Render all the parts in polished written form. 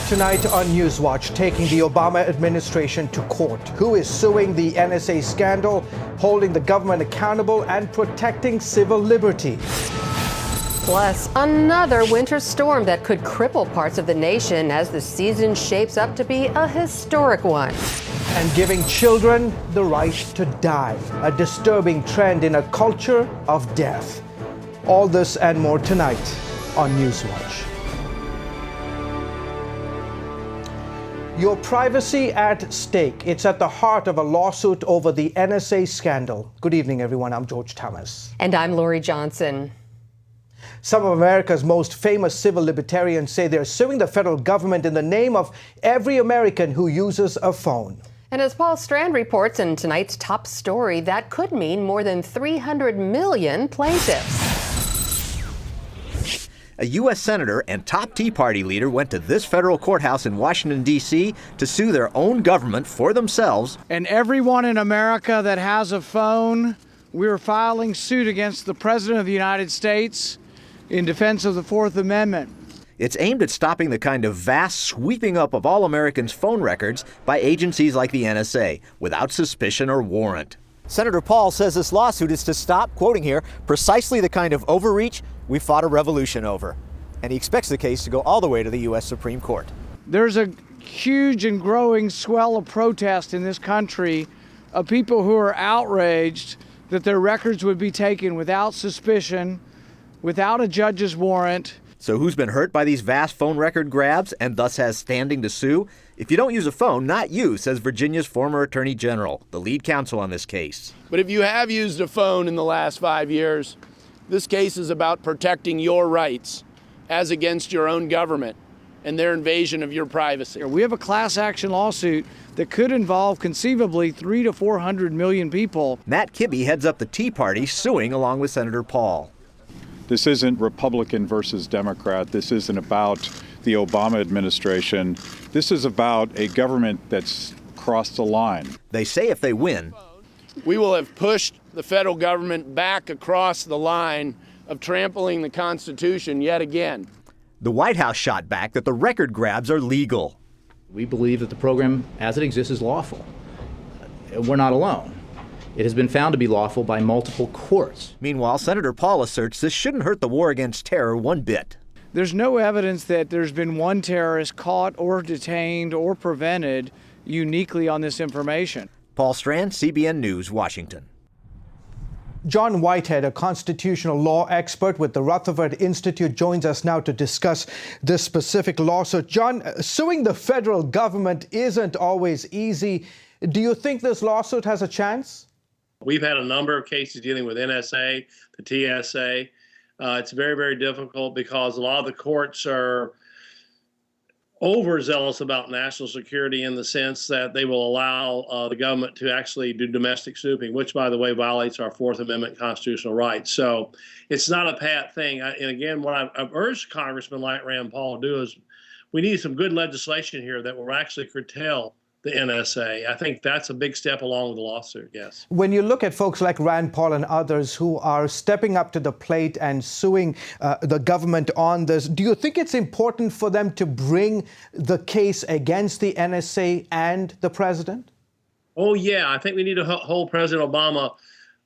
Tonight on NewsWatch, taking the Obama administration to court. Who is suing the NSA scandal, holding the government accountable, and protecting civil liberties? Plus, another winter storm that could cripple parts of the nation as the season shapes up to be a historic one. And giving children the right to die, a disturbing trend in a culture of death. All this and more tonight on NewsWatch. Your privacy at stake. It's at the heart of a lawsuit over the NSA scandal. Good evening, everyone. I'm George Thomas. And I'm Lori Johnson. Some of America's most famous civil libertarians say they're suing the federal government in the name of every American who uses a phone. And as Paul Strand reports in tonight's top story, that could mean more than 300 million plaintiffs. A U.S. Senator and top Tea Party leader went to this federal courthouse in Washington, D.C. to sue their own government for themselves. And everyone in America that has a phone, we're filing suit against the President of the United States in defense of the Fourth Amendment. It's aimed at stopping the kind of vast sweeping up of all Americans' phone records by agencies like the NSA without suspicion or warrant. Senator Paul says this lawsuit is to stop, quoting here, precisely the kind of overreach we fought a revolution over. And he expects the case to go all the way to the U.S. Supreme Court. There's a huge and growing swell of protest in this country of people who are outraged that their records would be taken without suspicion, without a judge's warrant. So who's been hurt by these vast phone record grabs and thus has standing to sue? If you don't use a phone, not you, says Virginia's former Attorney General, the lead counsel on this case. But if you have used a phone in the last 5 years, this case is about protecting your rights as against your own government and their invasion of your privacy. We have a class action lawsuit that could involve conceivably 300 to 400 million people. Matt Kibbe heads up the Tea Party, suing along with Senator Paul. This isn't Republican versus Democrat. This isn't about the Obama administration. This is about a government that's crossed the line. They say if they win, we will have pushed the federal government back across the line of trampling the Constitution yet again. The White House shot back that the record grabs are legal. We believe that the program as it exists is lawful. We're not alone. It has been found to be lawful by multiple courts. Meanwhile, Senator Paul asserts this shouldn't hurt the war against terror one bit. There's no evidence that there's been one terrorist caught or detained or prevented uniquely on this information. Paul Strand, CBN News, Washington. John Whitehead, a constitutional law expert with the Rutherford Institute, joins us now to discuss this specific lawsuit. John, suing the federal government isn't always easy. Do you think this lawsuit has a chance? We've had a number of cases dealing with NSA, the TSA. It's very, very difficult because a lot of the courts are overzealous about national security in the sense that they will allow the government to actually do domestic snooping, which, by the way, violates our Fourth Amendment constitutional rights. So it's not a pat thing. And again, what I've urged congressmen like Rand Paul to do is we need some good legislation here that will actually curtail the NSA. I think that's a big step along with the lawsuit, yes. When you look at folks like Rand Paul and others who are stepping up to the plate and suing the government on this, do you think it's important for them to bring the case against the NSA and the president? Oh, yeah. I think we need to hold President Obama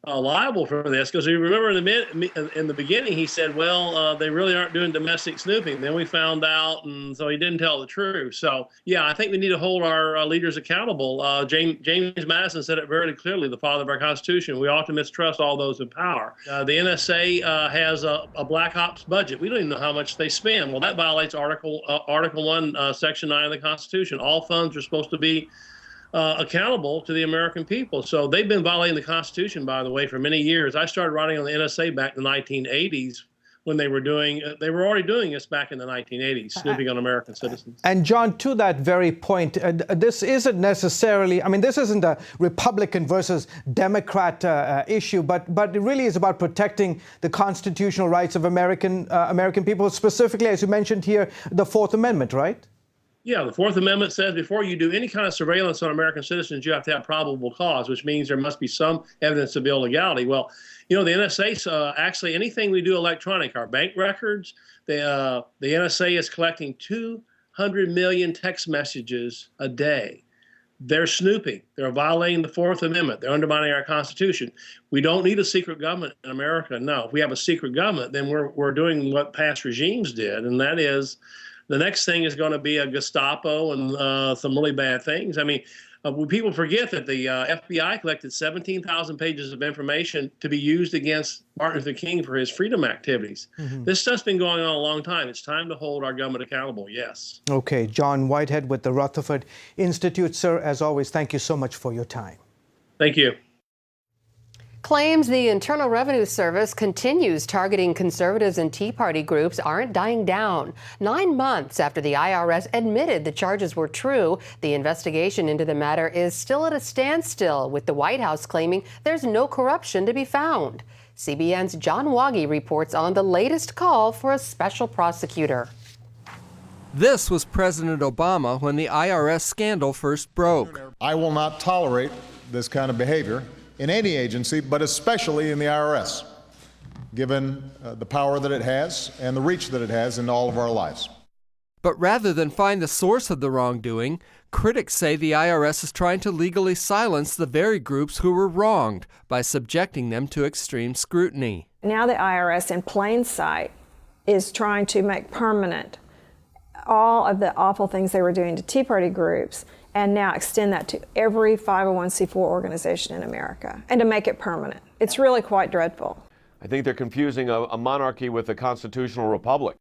liable for this, because you remember in the beginning he said, well, they really aren't doing domestic snooping. Then we found out, and so he didn't tell the truth. So yeah, I think we need to hold our leaders accountable. James Madison said it very clearly, the father of our Constitution. We ought to mistrust all those in power. The NSA has a black ops budget. We don't even know how much they spend. Well, that violates Article 1, Section 9 of the Constitution. All funds are supposed to be accountable to the American people. So they've been violating the Constitution, by the way, for many years. I started writing on the NSA back in the 1980s when they were already doing this back in the 1980s, snooping on American citizens. And John, to that very point, this isn't necessarily, this isn't a Republican versus Democrat issue, but it really is about protecting the constitutional rights of American people, specifically, as you mentioned here, the Fourth Amendment, right? Yeah, the Fourth Amendment says before you do any kind of surveillance on American citizens, you have to have probable cause, which means there must be some evidence of illegality. Well, the NSA, actually anything we do electronic, our bank records, the NSA is collecting 2 100 million text messages a day. They're snooping. They're violating the Fourth Amendment. They're undermining our Constitution. We don't need a secret government in America. No, if we have a secret government, then we're doing what past regimes did, and that is the next thing is going to be a Gestapo and some really bad things. I mean, when people forget that the FBI collected 17,000 pages of information to be used against Martin Luther King for his freedom activities. This stuff's been going on a long time. It's time to hold our government accountable, yes. Okay, John Whitehead with the Rutherford Institute. Sir, as always, thank you so much for your time. Thank you. Claims the Internal Revenue Service continues targeting conservatives and Tea Party groups aren't dying down. 9 months after the IRS admitted the charges were true, the investigation into the matter is still at a standstill, with the White House claiming there's no corruption to be found. CBN's John Waggy reports on the latest call for a special prosecutor. This was President Obama when the IRS scandal first broke. I will not tolerate this kind of behavior in any agency, but especially in the IRS, given the power that it has and the reach that it has in all of our lives. But rather than find the source of the wrongdoing, critics say the IRS is trying to legally silence the very groups who were wronged by subjecting them to extreme scrutiny. Now the IRS, in plain sight, is trying to make permanent all of the awful things they were doing to Tea Party groups, and now extend that to every 501c4 organization in America, and to make it permanent. It's really quite dreadful. I think they're confusing a monarchy with a constitutional republic.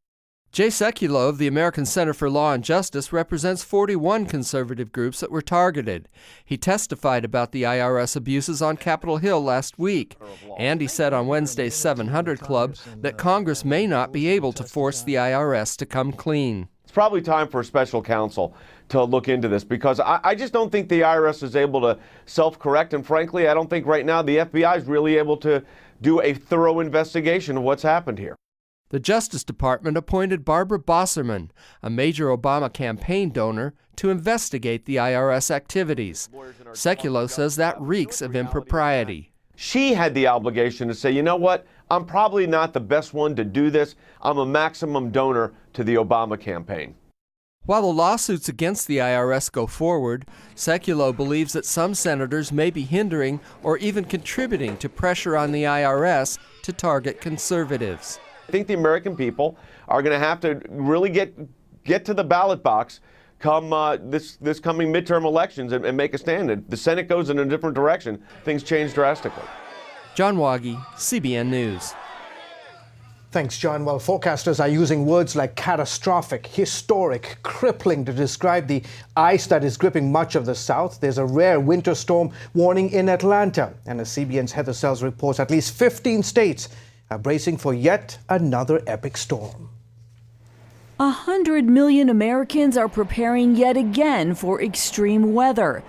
Jay Sekulow of the American Center for Law and Justice represents 41 conservative groups that were targeted. He testified about the IRS abuses on Capitol Hill last week, and he said on Wednesday's 700 Club that Congress may not be able to force the IRS to come clean. It's probably time for a special counsel to look into this, because I just don't think the IRS is able to self-correct, and frankly, I don't think right now the FBI is really able to do a thorough investigation of what's happened here. The Justice Department appointed Barbara Bosserman, a major Obama campaign donor, to investigate the IRS activities. Sekulow says that reeks of impropriety. She had the obligation to say, you know what, I'm probably not the best one to do this. I'm a maximum donor to the Obama campaign. While the lawsuits against the IRS go forward, Sekulow believes that some senators may be hindering or even contributing to pressure on the IRS to target conservatives. I think the American people are going to have to really get to the ballot box come this coming midterm elections and make a stand. If the Senate goes in a different direction, things change drastically. John Waggy, CBN News. Thanks, John. Well, forecasters are using words like catastrophic, historic, crippling to describe the ice that is gripping much of the South. There's a rare winter storm warning in Atlanta. And as CBN's Heather Sells reports, at least 15 states are bracing for yet another epic storm. 100 million Americans are preparing yet again for extreme weather.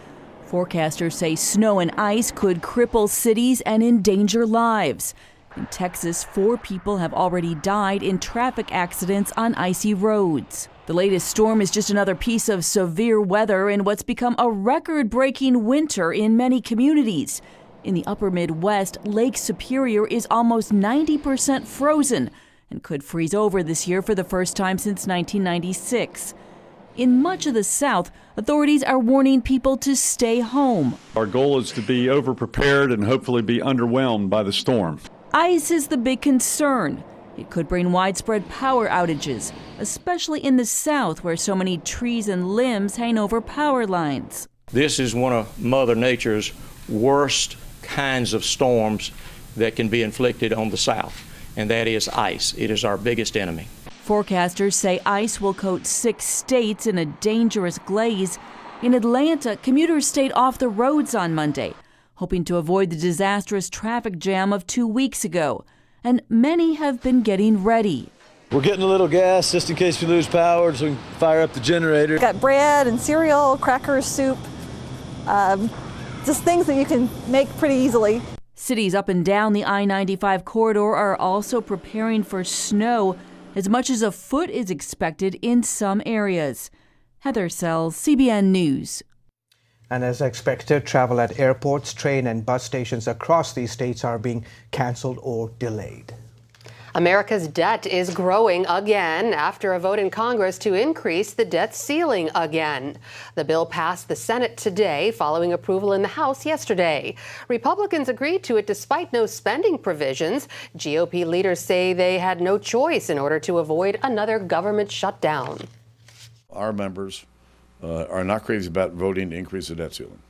Forecasters say snow and ice could cripple cities and endanger lives. In Texas, 4 people have already died in traffic accidents on icy roads. The latest storm is just another piece of severe weather in what's become a record-breaking winter in many communities. In the upper Midwest, Lake Superior is almost 90% frozen and could freeze over this year for the first time since 1996. In much of the South, authorities are warning people to stay home. Our goal is to be overprepared and hopefully be underwhelmed by the storm. Ice is the big concern. It could bring widespread power outages, especially in the South where so many trees and limbs hang over power lines. This is one of Mother Nature's worst kinds of storms that can be inflicted on the South, and that is ice. It is our biggest enemy. Forecasters say ice will coat 6 states in a dangerous glaze. In Atlanta, commuters stayed off the roads on Monday, hoping to avoid the disastrous traffic jam of 2 weeks ago. And many have been getting ready. We're getting a little gas just in case we lose power so we can fire up the generator. Got bread and cereal, crackers, soup, just things that you can make pretty easily. Cities up and down the I-95 corridor are also preparing for snow. As much as a foot is expected in some areas. Heather Sells, CBN News. And as expected, travel at airports, train and bus stations across these states are being canceled or delayed. America's debt is growing again after a vote in Congress to increase the debt ceiling again. The bill passed the Senate today following approval in the House yesterday. Republicans agreed to it despite no spending provisions. GOP leaders say they had no choice in order to avoid another government shutdown. Our members are not crazy about voting to increase the debt ceiling.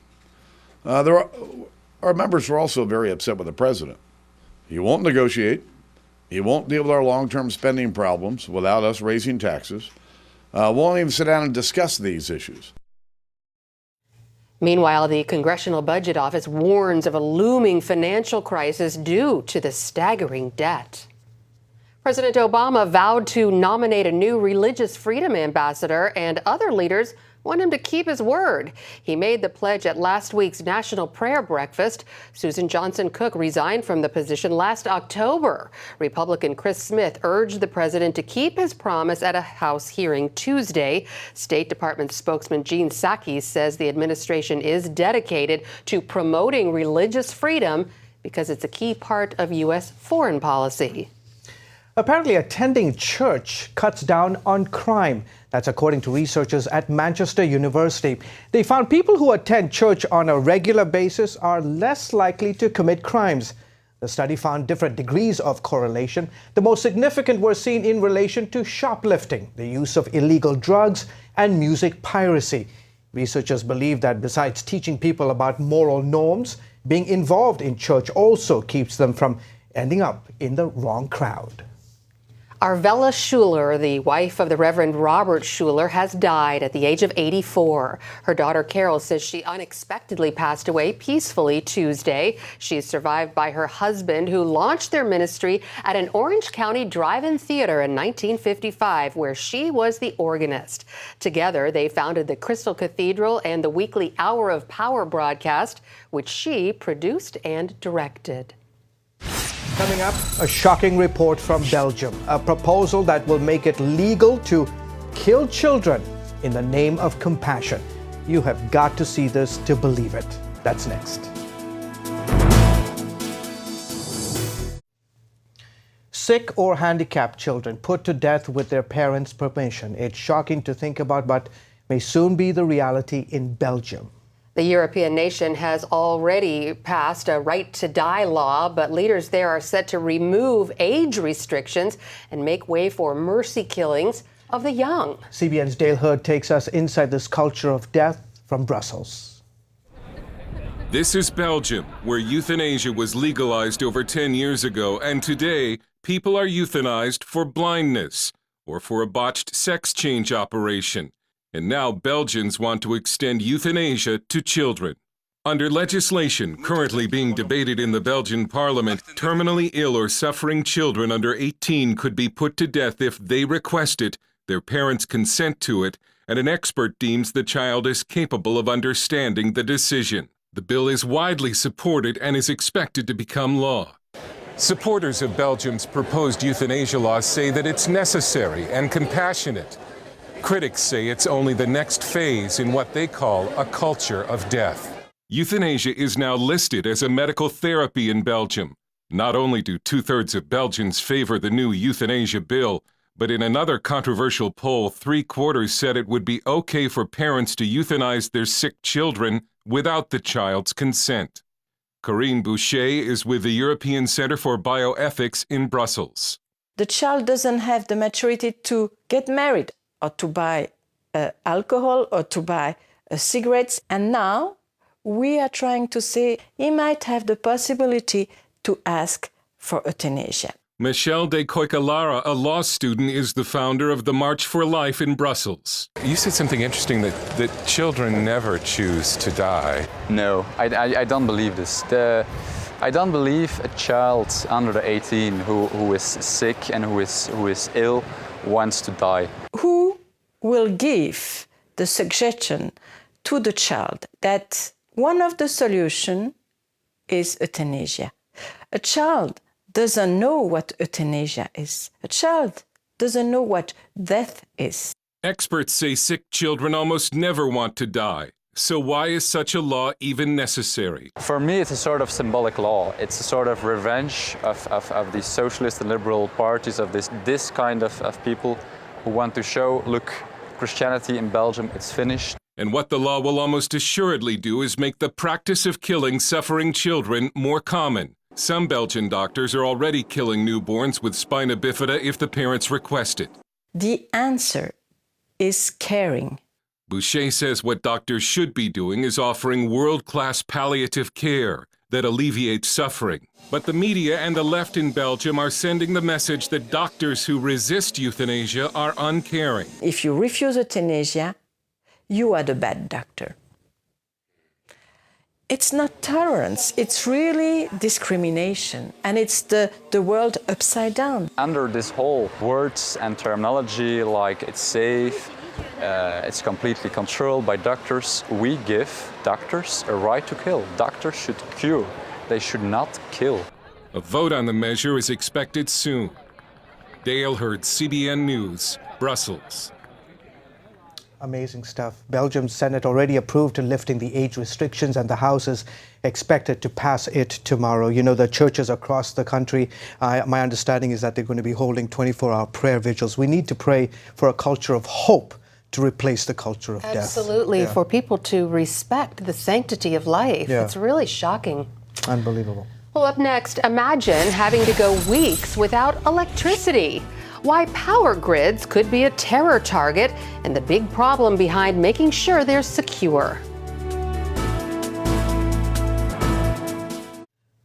Our members were also very upset with the president. He won't negotiate. He won't deal with our long-term spending problems without us raising taxes. Won't even sit down and discuss these issues. Meanwhile, the Congressional Budget Office warns of a looming financial crisis due to the staggering debt. President Obama vowed to nominate a new religious freedom ambassador, and other leaders want him to keep his word. He made the pledge at last week's National Prayer Breakfast. Susan Johnson Cook resigned from the position last October. Republican Chris Smith urged the president to keep his promise at a House hearing Tuesday. State Department spokesman Jen Psaki says the administration is dedicated to promoting religious freedom because it's a key part of U.S. foreign policy. Apparently, attending church cuts down on crime. That's according to researchers at Manchester University. They found people who attend church on a regular basis are less likely to commit crimes. The study found different degrees of correlation. The most significant were seen in relation to shoplifting, the use of illegal drugs, and music piracy. Researchers believe that besides teaching people about moral norms, being involved in church also keeps them from ending up in the wrong crowd. Arvella Schuler, the wife of the Reverend Robert Schuler, has died at the age of 84. Her daughter Carol says she unexpectedly passed away peacefully Tuesday. She is survived by her husband, who launched their ministry at an Orange County drive-in theater in 1955, where she was the organist. Together, they founded the Crystal Cathedral and the weekly Hour of Power broadcast, which she produced and directed. Coming up, a shocking report from Belgium, a proposal that will make it legal to kill children in the name of compassion. You have got to see this to believe it. That's next. Sick or handicapped children put to death with their parents' permission. It's shocking to think about, but may soon be the reality in Belgium. The European nation has already passed a right-to-die law, but leaders there are set to remove age restrictions and make way for mercy killings of the young. CBN's Dale Hurd takes us inside this culture of death from Brussels. This is Belgium, where euthanasia was legalized over 10 years ago, and today people are euthanized for blindness or for a botched sex change operation. And now Belgians want to extend euthanasia to children. Under legislation currently being debated in the Belgian parliament, terminally ill or suffering children under 18 could be put to death if they request it, their parents consent to it, and an expert deems the child is capable of understanding the decision. The bill is widely supported and is expected to become law. Supporters of Belgium's proposed euthanasia law say that it's necessary and compassionate. Critics say it's only the next phase in what they call a culture of death. Euthanasia is now listed as a medical therapy in Belgium. Not only do 2/3 of Belgians favor the new euthanasia bill, but in another controversial poll, 3/4 said it would be okay for parents to euthanize their sick children without the child's consent. Corinne Boucher is with the European Center for Bioethics in Brussels. The child doesn't have the maturity to get married, or to buy alcohol, or to buy cigarettes. And now we are trying to say he might have the possibility to ask for euthanasia. Michelle de Koikalara, a law student, is the founder of the March for Life in Brussels. You said something interesting, that children never choose to die. No, I don't believe this. I don't believe a child under the 18 who is sick and who is ill wants to die. Who will give the suggestion to the child that one of the solutions is euthanasia? A child doesn't know what euthanasia is. A child doesn't know what death is. Experts say sick children almost never want to die. So why is such a law even necessary? For me, it's a sort of symbolic law. It's a sort of revenge of the socialist and liberal parties, of this kind of people who want to show, look, Christianity in Belgium, it's finished. And what the law will almost assuredly do is make the practice of killing suffering children more common. Some Belgian doctors are already killing newborns with spina bifida if the parents request it. The answer is caring. Boucher says what doctors should be doing is offering world-class palliative care that alleviates suffering. But the media and the left in Belgium are sending the message that doctors who resist euthanasia are uncaring. If you refuse euthanasia, you are the bad doctor. It's not tolerance, it's really discrimination, and it's the world upside down. Under this whole words and terminology like it's safe, it's completely controlled by doctors, we give doctors a right to kill. Doctors should cure, they should not kill. A vote on the measure is expected soon. Dale Hurd, CBN News, Brussels. Amazing stuff. Belgium's Senate already approved lifting the age restrictions, and the House is expected to pass it tomorrow. You know, the churches across the country, my understanding is that they're going to be holding 24-hour prayer vigils. We need to pray for a culture of hope to replace the culture of death. Absolutely, for people to respect the sanctity of life. It's really shocking. Unbelievable. Well, up next, imagine having to go weeks without electricity. Why power grids could be a terror target and the big problem behind making sure they're secure.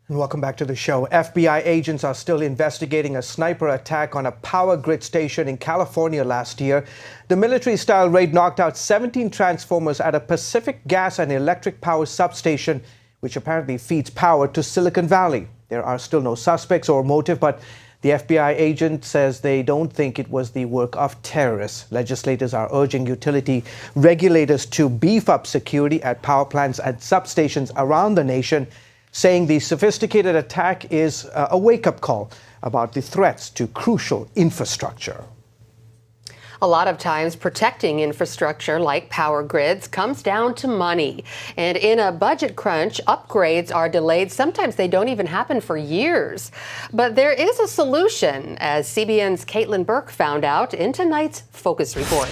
And welcome back to the show. FBI agents are still investigating a sniper attack on a power grid station in California last year. The military-style raid knocked out 17 transformers at a Pacific Gas and Electric Power substation, which apparently feeds power to Silicon Valley. There are still no suspects or motive, but the FBI agent says they don't think it was the work of terrorists. Legislators are urging utility regulators to beef up security at power plants and substations around the nation, saying the sophisticated attack is a wake-up call about the threats to crucial infrastructure. A lot of times, protecting infrastructure like power grids comes down to money. And in a budget crunch, upgrades are delayed. Sometimes they don't even happen for years. But there is a solution, as CBN's Caitlin Burke found out in tonight's Focus Report.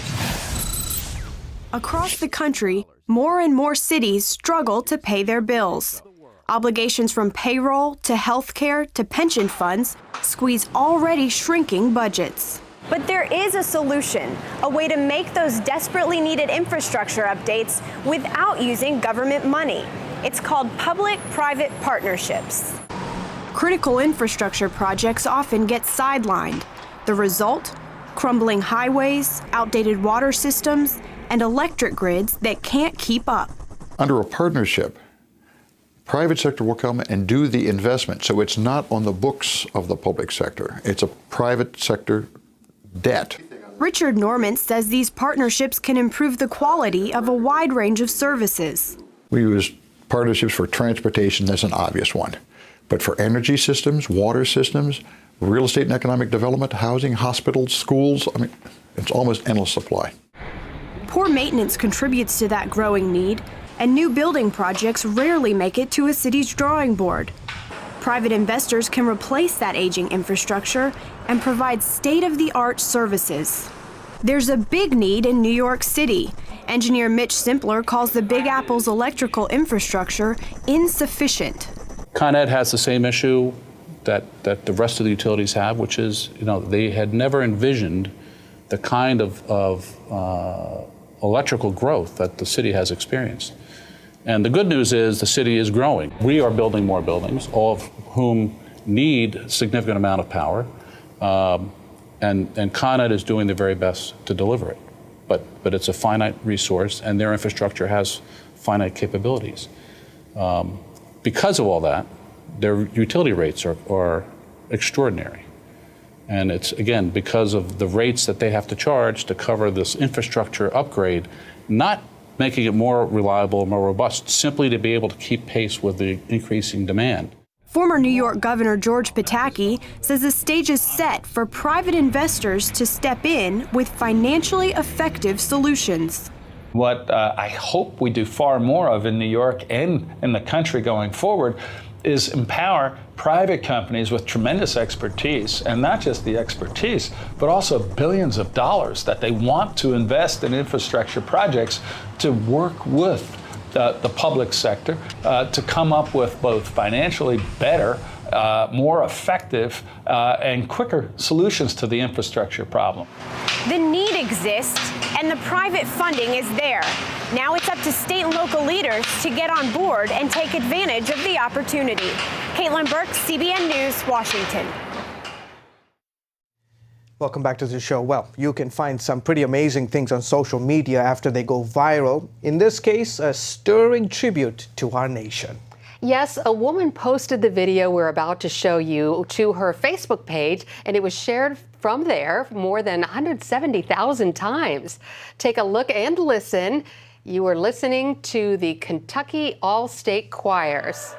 Across the country, more and more cities struggle to pay their bills. Obligations from payroll to healthcare to pension funds squeeze already shrinking budgets. But there is a solution, a way to make those desperately needed infrastructure updates without using government money. It's called Public-Private Partnerships. Critical infrastructure projects often get sidelined. The result? Crumbling highways, outdated water systems, and electric grids that can't keep up. Under a partnership, private sector will come and do the investment, so it's not on the books of the public sector. It's a private sector debt. Richard Norman says these partnerships can improve the quality of a wide range of services. We use partnerships for transportation, that's an obvious one. But for energy systems, water systems, real estate and economic development, housing, hospitals, schools, I mean, it's almost endless supply. Poor maintenance contributes to that growing need, and new building projects rarely make it to a city's drawing board. Private investors can replace that aging infrastructure and provide state-of-the-art services. There's a big need in New York City. Engineer Mitch Simpler calls the Big Apple's electrical infrastructure insufficient. Con Ed has the same issue that the rest of the utilities have, which is, they had never envisioned the kind of electrical growth that the city has experienced. And the good news is the city is growing. We are building more buildings, all of whom need a significant amount of power, and Con Ed is doing their very best to deliver it. But it's a finite resource, and their infrastructure has finite capabilities. Because of all that, their utility rates are extraordinary. And it's, again, because of the rates that they have to charge to cover this infrastructure upgrade, not making it more reliable, more robust, simply to be able to keep pace with the increasing demand. Former New York Governor George Pataki says the stage is set for private investors to step in with financially effective solutions. What I hope we do far more of in New York and in the country going forward is empower private companies with tremendous expertise, and not just the expertise, but also billions of dollars that they want to invest in infrastructure projects to work with the public sector to come up with both financially better, more effective, and quicker solutions to the infrastructure problem. The need exists and the private funding is there. Now it's up to state and local leaders to get on board and take advantage of the opportunity. Caitlin Burke, CBN News, Washington. Welcome back to the show. Well, you can find some pretty amazing things on social media after they go viral. In this case, a stirring tribute to our nation. Yes, a woman posted the video we're about to show you to her Facebook page, and it was shared from there more than 170,000 times. Take a look and listen. You are listening to the Kentucky All-State Choirs.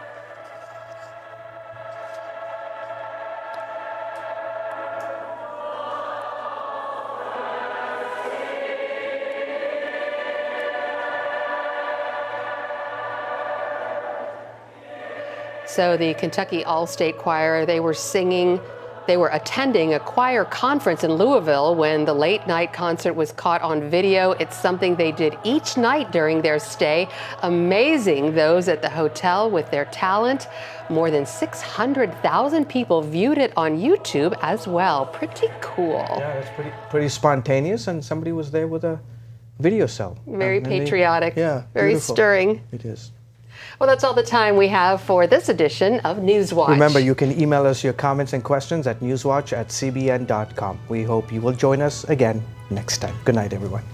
So the Kentucky All-State Choir, they were attending a choir conference in Louisville when the late night concert was caught on video. It's something they did each night during their stay, amazing those at the hotel with their talent. More than 600,000 people viewed it on YouTube as well. Pretty cool. Yeah, it's pretty spontaneous, and somebody was there with a video cell. Very patriotic. Yeah, very beautiful. stirring. It is. Well, that's all the time we have for this edition of NewsWatch. Remember, you can email us your comments and questions at newswatch@cbn.com. We hope you will join us again next time. Good night, everyone.